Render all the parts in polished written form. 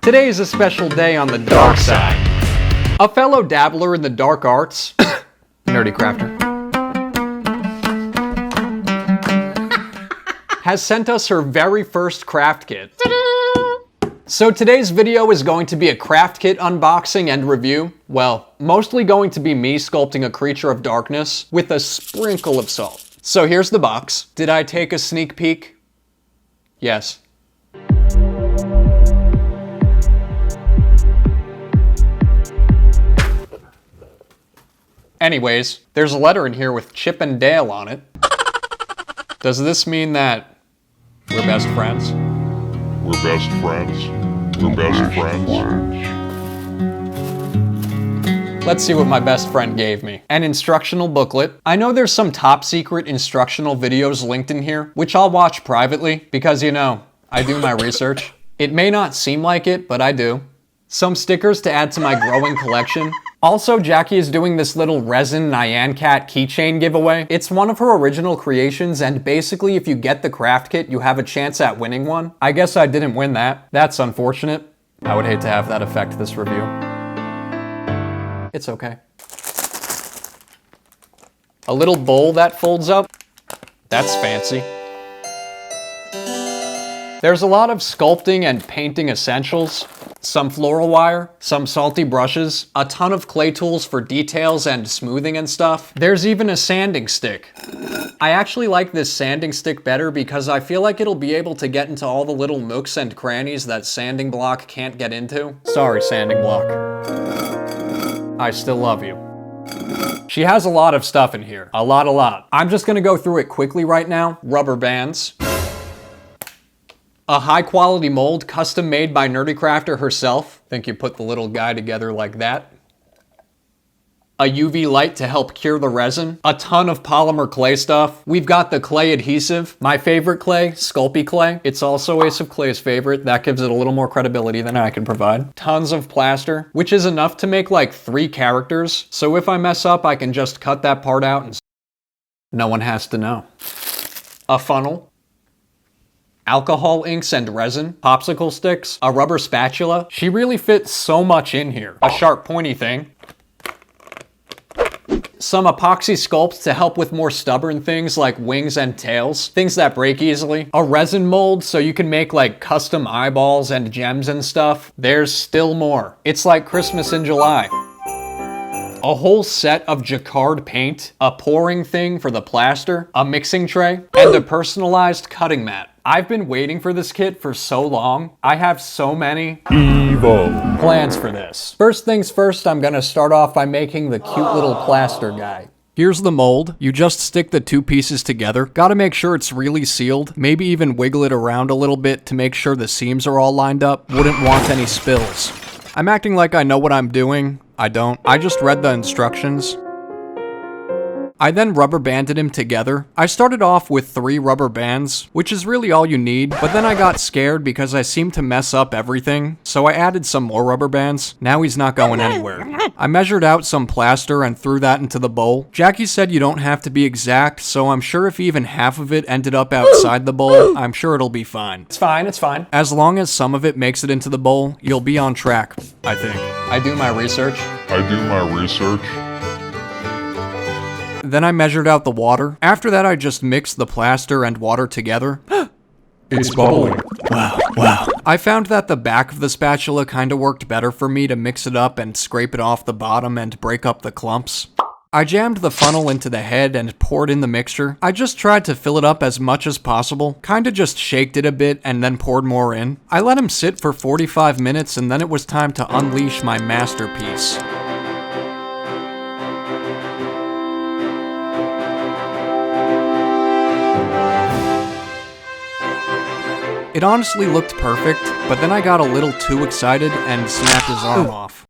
Today is a special day on the dark side. A fellow dabbler in the dark arts, NerdECrafter, has sent us her very first craft kit. So today's video is going to be a craft kit unboxing and review. Well, mostly going to be me sculpting a creature of darkness with a sprinkle of salt. So here's the box. Did I take a sneak peek? Yes. Anyways, there's a letter in here with Chip and Dale on it. Does this mean that we're best friends? We're best friends. We're best friends. Let's see what my best friend gave me. An instructional booklet. I know there's some top secret instructional videos linked in here, which I'll watch privately because, you know, I do my research. It may not seem like it, but I do. Some stickers to add to my growing collection. Also, Jackie is doing this little resin Nyan Cat keychain giveaway. It's one of her original creations, and basically if you get the craft kit, you have a chance at winning one. I guess I didn't win that. That's unfortunate. I would hate to have that affect this review. It's okay. A little bowl that folds up. That's fancy. There's a lot of sculpting and painting essentials. Some floral wire, some salty brushes, a ton of clay tools for details and smoothing and stuff. There's even a sanding stick. I actually like this sanding stick better because I feel like it'll be able to get into all the little nooks and crannies that sanding block can't get into. Sorry, sanding block. I still love you. She has a lot of stuff in here. A lot. I'm just gonna go through it quickly right now. Rubber bands. A high quality mold custom made by NerdECrafter herself. Think you put the little guy together like that. A UV light to help cure the resin. A ton of polymer clay stuff. We've got the clay adhesive. My favorite clay, Sculpting clay. It's also Ace of Clay's favorite. That gives it a little more credibility than I can provide. Tons of plaster, which is enough to make like 3 characters. So if I mess up, I can just cut that part out and no one has to know. A funnel. Alcohol inks and resin, popsicle sticks, a rubber spatula. She really fits so much in here. A sharp pointy thing. Some epoxy sculpts to help with more stubborn things like wings and tails, things that break easily. A resin mold so you can make like custom eyeballs and gems and stuff. There's still more. It's like Christmas in July. A whole set of jacquard paint, a pouring thing for the plaster, a mixing tray, and a personalized cutting mat. I've been waiting for this kit for so long. I have so many plans for this. First things first, I'm gonna start off by making the cute little plaster guy. Here's the mold. You just stick the 2 pieces together. Gotta make sure it's really sealed. Maybe even wiggle it around a little bit to make sure the seams are all lined up. Wouldn't want any spills. I'm acting like I know what I'm doing. I don't. I just read the instructions. I then rubber banded him together. I started off with 3 rubber bands, which is really all you need, but then I got scared because I seemed to mess up everything, so I added some more rubber bands. Now he's not going anywhere. I measured out some plaster and threw that into the bowl. Jackie said you don't have to be exact, so I'm sure if even half of it ended up outside the bowl, I'm sure it'll be fine. It's fine. As long as some of it makes it into the bowl, you'll be on track, I think. I do my research. Then I measured out the water. After that, I just mixed the plaster and water together. It's bubbling. Wow. I found that the back of the spatula kinda worked better for me to mix it up and scrape it off the bottom and break up the clumps. I jammed the funnel into the head and poured in the mixture. I just tried to fill it up as much as possible, kinda just shaked it a bit and then poured more in. I let him sit for 45 minutes and then it was time to unleash my masterpiece. It honestly looked perfect, but then I got a little too excited and snapped his arm off.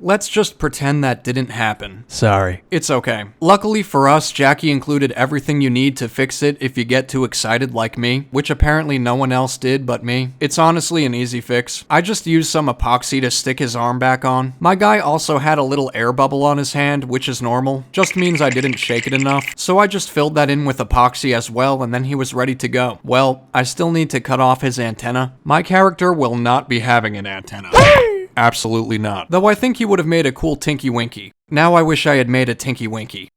let's just pretend that didn't happen. Sorry. It's okay. Luckily for us, Jackie included everything you need to fix it if you get too excited like me, which apparently no one else did but me. It's honestly an easy fix. I just used some epoxy to stick his arm back on. My guy also had a little air bubble on his hand, which is normal. Just means I didn't shake it enough. So I just filled that in with epoxy as well, and then he was ready to go. Well, I still need to cut off his antenna. My character will not be having an antenna. Absolutely not. Though I think he would have made a cool Tinky Winky. Now I wish I had made a Tinky Winky.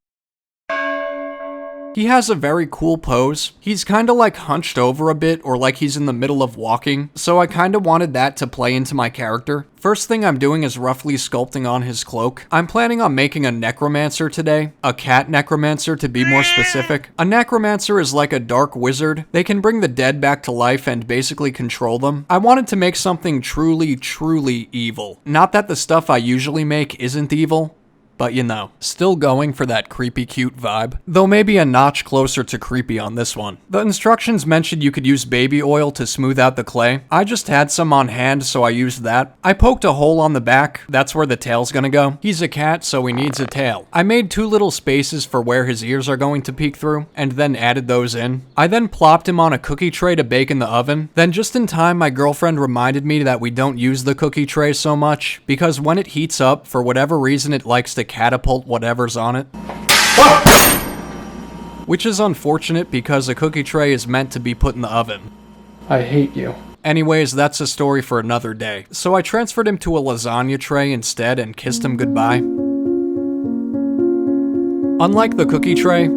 He has a very cool pose. He's kinda like hunched over a bit, or like he's in the middle of walking, so I kinda wanted that to play into my character. First thing I'm doing is roughly sculpting on his cloak. I'm planning on making a necromancer today. A cat necromancer to be more specific. A necromancer is like a dark wizard. They can bring the dead back to life and basically control them. I wanted to make something truly, truly evil. Not that the stuff I usually make isn't evil, but you know, still going for that creepy cute vibe. Though maybe a notch closer to creepy on this one. The instructions mentioned you could use baby oil to smooth out the clay. I just had some on hand, so I used that. I poked a hole on the back. That's where the tail's gonna go. He's a cat, so he needs a tail. I made 2 little spaces for where his ears are going to peek through, and then added those in. I then plopped him on a cookie tray to bake in the oven. Then just in time, my girlfriend reminded me that we don't use the cookie tray so much, because when it heats up, for whatever reason it likes to catapult whatever's on it. Which is unfortunate because a cookie tray is meant to be put in the oven. I hate you. Anyways, that's a story for another day. So I transferred him to a lasagna tray instead and kissed him goodbye. Unlike the cookie tray,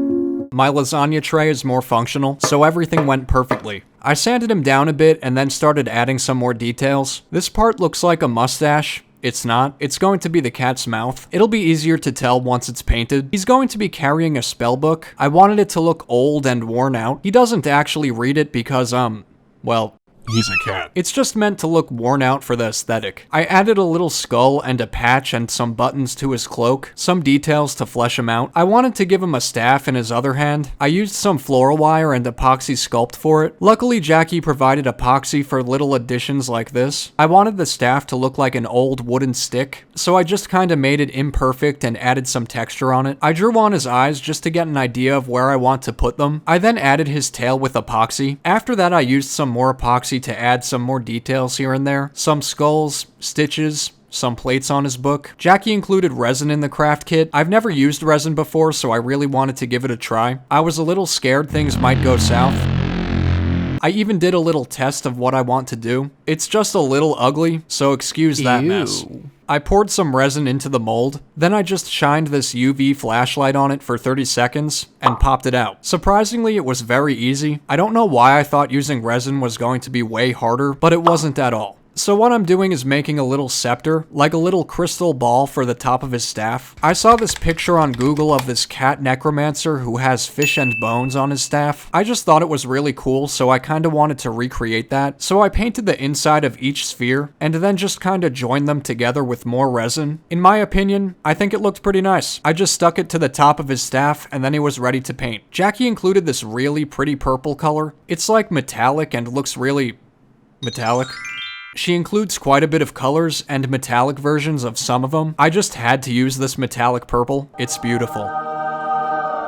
my lasagna tray is more functional, so everything went perfectly. I sanded him down a bit and then started adding some more details. This part looks like a mustache. It's not. It's going to be the cat's mouth. It'll be easier to tell once it's painted. He's going to be carrying a spell book. I wanted it to look old and worn out. He doesn't actually read it because, well, he's a cat. It's just meant to look worn out for the aesthetic. I added a little skull and a patch and some buttons to his cloak, some details to flesh him out. I wanted to give him a staff in his other hand. I used some floral wire and epoxy sculpt for it. Luckily, Jackie provided epoxy for little additions like this. I wanted the staff to look like an old wooden stick, so I just kinda made it imperfect and added some texture on it. I drew on his eyes just to get an idea of where I want to put them. I then added his tail with epoxy. After that, I used some more epoxy to add some more details here and there. Some skulls, stitches, some plates on his book. Jackie included resin in the craft kit. I've never used resin before, so I really wanted to give it a try. I was a little scared things might go south. I even did a little test of what I want to do. It's just a little ugly, so excuse that mess. I poured some resin into the mold, then I just shined this UV flashlight on it for 30 seconds and popped it out. Surprisingly, it was very easy. I don't know why I thought using resin was going to be way harder, but it wasn't at all. So what I'm doing is making a little scepter, like a little crystal ball for the top of his staff. I saw this picture on Google of this cat necromancer who has fish and bones on his staff. I just thought it was really cool, so I kinda wanted to recreate that. So I painted the inside of each sphere, and then just kinda joined them together with more resin. In my opinion, I think it looked pretty nice. I just stuck it to the top of his staff, and then he was ready to paint. Jackie included this really pretty purple color. It's like metallic and looks really metallic. She includes quite a bit of colors and metallic versions of some of them. I just had to use this metallic purple. It's beautiful.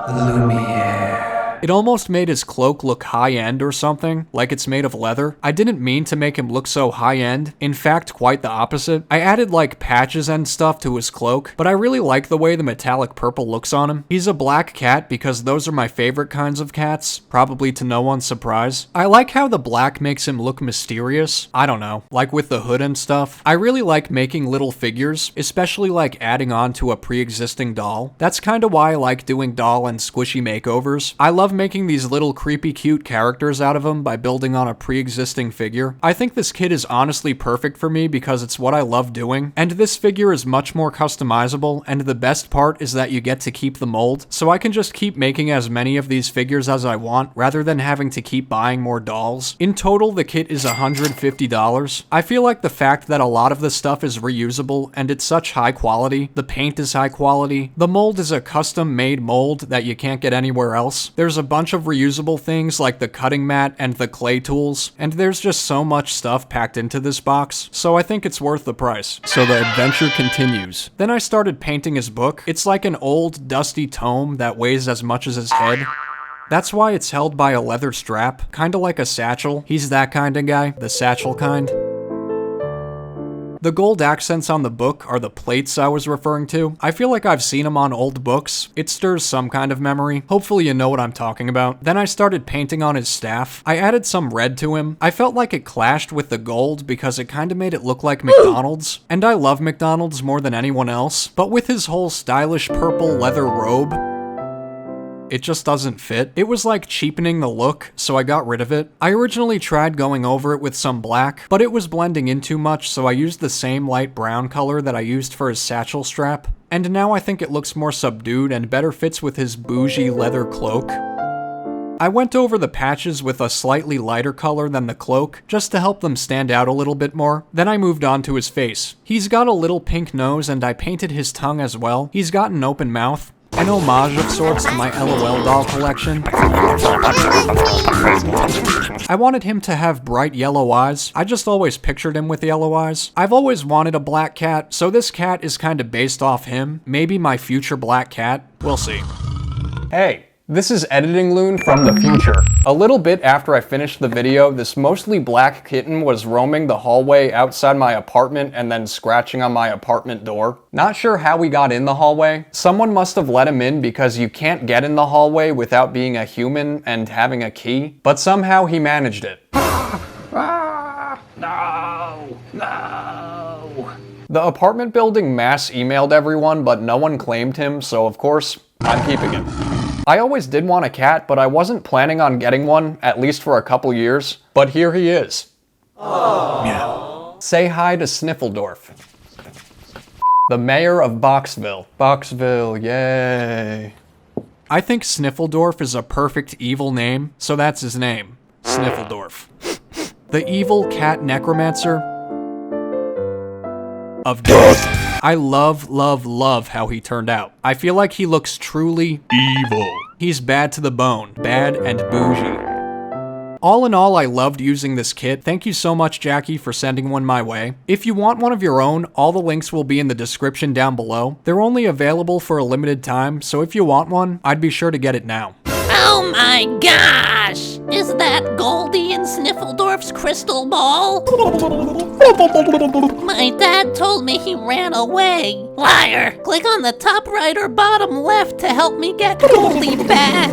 Lumiere. It almost made his cloak look high-end or something, like it's made of leather. I didn't mean to make him look so high-end. In fact, quite the opposite. I added like patches and stuff to his cloak, but I really like the way the metallic purple looks on him. He's a black cat because those are my favorite kinds of cats, probably to no one's surprise. I like how the black makes him look mysterious. I don't know, like with the hood and stuff. I really like making little figures, especially like adding on to a pre-existing doll. That's kind of why I like doing doll and squishy makeovers. I love making these little creepy cute characters out of them by building on a pre-existing figure. I think this kit is honestly perfect for me because it's what I love doing, and this figure is much more customizable, and the best part is that you get to keep the mold, so I can just keep making as many of these figures as I want rather than having to keep buying more dolls. In total, the kit is $150. I feel like the fact that a lot of the stuff is reusable and it's such high quality, the paint is high quality, the mold is a custom made mold that you can't get anywhere else. There's a bunch of reusable things like the cutting mat and the clay tools, and there's just so much stuff packed into this box, so I think it's worth the price. So the adventure continues. Then I started painting his book. It's like an old, dusty tome that weighs as much as his head. That's why it's held by a leather strap, kinda like a satchel. He's that kinda guy, the satchel kind. The gold accents on the book are the plates I was referring to. I feel like I've seen them on old books. It stirs some kind of memory. Hopefully you know what I'm talking about. Then I started painting on his staff. I added some red to him. I felt like it clashed with the gold because it kinda made it look like McDonald's. And I love McDonald's more than anyone else, but with his whole stylish purple leather robe, it just doesn't fit. It was like cheapening the look, so I got rid of it. I originally tried going over it with some black, but it was blending in too much, so I used the same light brown color that I used for his satchel strap. And now I think it looks more subdued and better fits with his bougie leather cloak. I went over the patches with a slightly lighter color than the cloak, just to help them stand out a little bit more. Then I moved on to his face. He's got a little pink nose and I painted his tongue as well. He's got an open mouth. An homage of sorts to my LOL doll collection. I wanted him to have bright yellow eyes. I just always pictured him with yellow eyes. I've always wanted a black cat, so this cat is kind of based off him. Maybe my future black cat. We'll see. Hey. This is Editing Loon from the future. A little bit after I finished the video, this mostly black kitten was roaming the hallway outside my apartment and then scratching on my apartment door. Not sure how he got in the hallway. Someone must have let him in because you can't get in the hallway without being a human and having a key, but somehow he managed it. No. The apartment building mass emailed everyone, but no one claimed him, so of course, I'm keeping him. I always did want a cat, but I wasn't planning on getting one, at least for a couple years. But here he is. Aww. Yeah. Say hi to Sniffledorf. The mayor of Boxville. Boxville, yay. I think Sniffledorf is a perfect evil name, so that's his name. Sniffledorf. The evil cat necromancer of death. I love how he turned out. I feel like he looks truly evil. He's bad to the bone, bad and bougie. All in all, I loved using this kit. Thank you so much, Jackie, for sending one my way. If you want one of your own, all the links will be in the description down below. They're only available for a limited time, so if you want one, I'd be sure to get it now. Oh my gosh! Is that Goldie and Sniffledorf's crystal ball? My dad told me he ran away. Liar! Click on the top right or bottom left to help me get Goldie back.